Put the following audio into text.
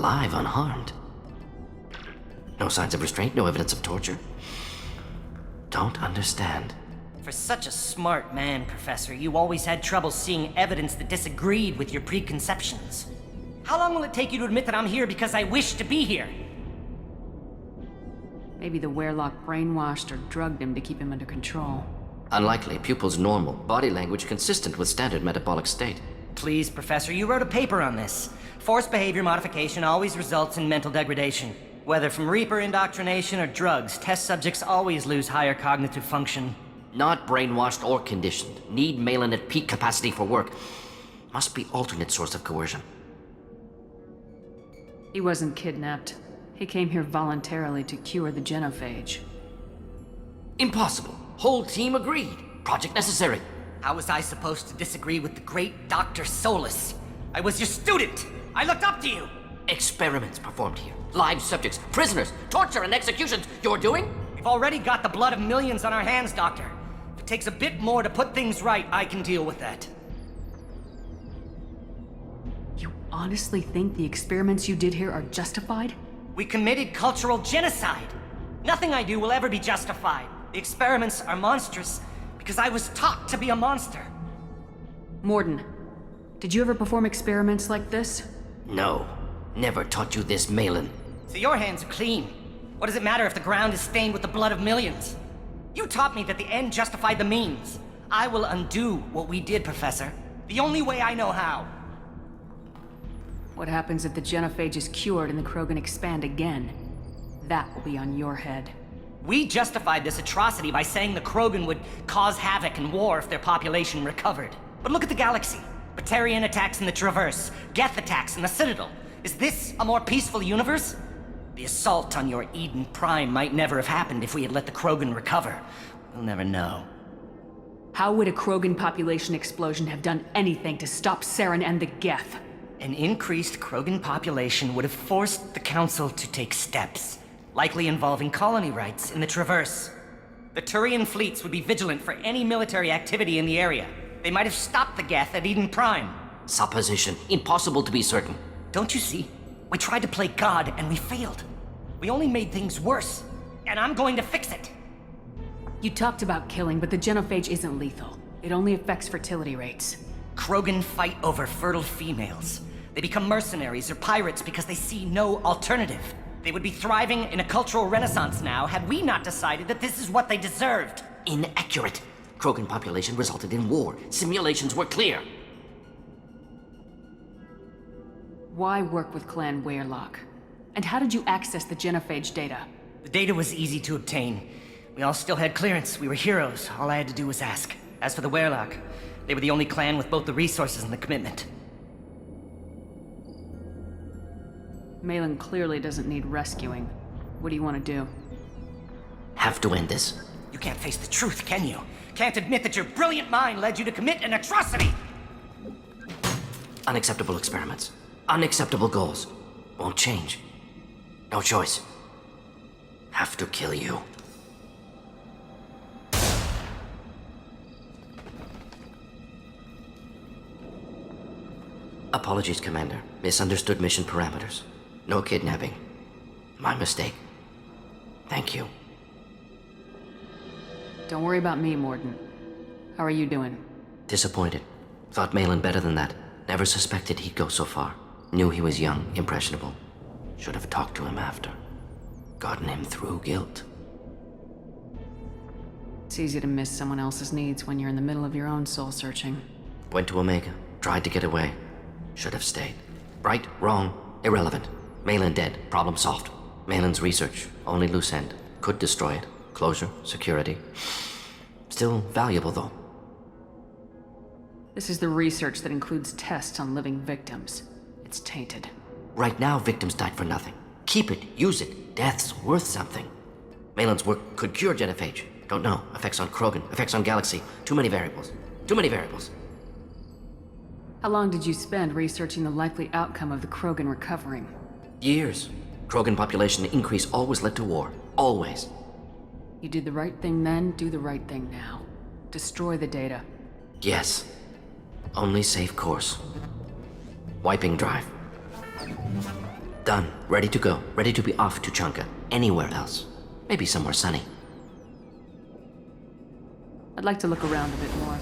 alive, unharmed. No signs of restraint, no evidence of torture. Don't understand. For such a smart man, Professor, you always had trouble seeing evidence that disagreed with your preconceptions. How long will it take you to admit that I'm here because I wish to be here? Maybe the Werelock brainwashed or drugged him to keep him under control. Unlikely. Pupil's normal. Body language consistent with standard metabolic state. Please, Professor, you wrote a paper on this. Forced behavior modification always results in mental degradation. Whether from Reaper indoctrination or drugs, test subjects always lose higher cognitive function. Not brainwashed or conditioned. Need Malin at peak capacity for work. Must be alternate source of coercion. He wasn't kidnapped. He came here voluntarily to cure the genophage. Impossible. Whole team agreed. Project necessary. How was I supposed to disagree with the great Dr. Solus? I was your student! I looked up to you! Experiments performed here. Live subjects, prisoners, torture and executions. You're doing? We've already got the blood of millions on our hands, Doctor. If it takes a bit more to put things right, I can deal with that. You honestly think the experiments you did here are justified? We committed cultural genocide. Nothing I do will ever be justified. The experiments are monstrous because I was taught to be a monster. Morden, did you ever perform experiments like this? No. Never taught you this, Malin. So your hands are clean. What does it matter if the ground is stained with the blood of millions? You taught me that the end justified the means. I will undo what we did, Professor. The only way I know how. What happens if the genophage is cured and the Krogan expand again? That will be on your head. We justified this atrocity by saying the Krogan would cause havoc and war if their population recovered. But look at the galaxy. Batarian attacks in the Traverse, Geth attacks in the Citadel. Is this a more peaceful universe? The assault on your Eden Prime might never have happened if we had let the Krogan recover. We'll never know. How would a Krogan population explosion have done anything to stop Saren and the Geth? An increased Krogan population would have forced the Council to take steps, likely involving colony rights in the Traverse. The Turian fleets would be vigilant for any military activity in the area. They might have stopped the Geth at Eden Prime. Supposition. Impossible to be certain. Don't you see? We tried to play God and we failed. We only made things worse, and I'm going to fix it. You talked about killing, but the genophage isn't lethal. It only affects fertility rates. Krogan fight over fertile females. They become mercenaries or pirates because they see no alternative. They would be thriving in a cultural renaissance now had we not decided that this is what they deserved. Inaccurate. Krogan population resulted in war. Simulations were clear. Why work with Clan Werelock? And how did you access the genophage data? The data was easy to obtain. We all still had clearance. We were heroes. All I had to do was ask. As for the Werelock, they were the only clan with both the resources and the commitment. Malin clearly doesn't need rescuing. What do you want to do? Have to end this. You can't face the truth, can you? Can't admit that your brilliant mind led you to commit an atrocity! Unacceptable experiments. Unacceptable goals. Won't change. No choice. Have to kill you. Apologies, Commander. Misunderstood mission parameters. No kidnapping. My mistake. Thank you. Don't worry about me, Morden. How are you doing? Disappointed. Thought Malin better than that. Never suspected he'd go so far. Knew he was young, impressionable. Should have talked to him after. Gotten him through guilt. It's easy to miss someone else's needs when you're in the middle of your own soul-searching. Went to Omega. Tried to get away. Should have stayed. Right, wrong, irrelevant. Malin dead. Problem solved. Malin's research. Only loose end. Could destroy it. Closure, security. Still valuable, though. This is the research that includes tests on living victims. It's tainted. Right now, victims died for nothing. Keep it, use it. Death's worth something. Malin's work could cure genophage. Don't know. Effects on Krogan, effects on Galaxy. Too many variables. Too many variables. How long did you spend researching the likely outcome of the Krogan recovering? Years. Krogan population increase always led to war. Always. You did the right thing then, do the right thing now. Destroy the data. Yes. Only safe course. Wiping drive. Done. Ready to go. Ready to be off to Chunka. Anywhere else. Maybe somewhere sunny. I'd like to look around a bit more.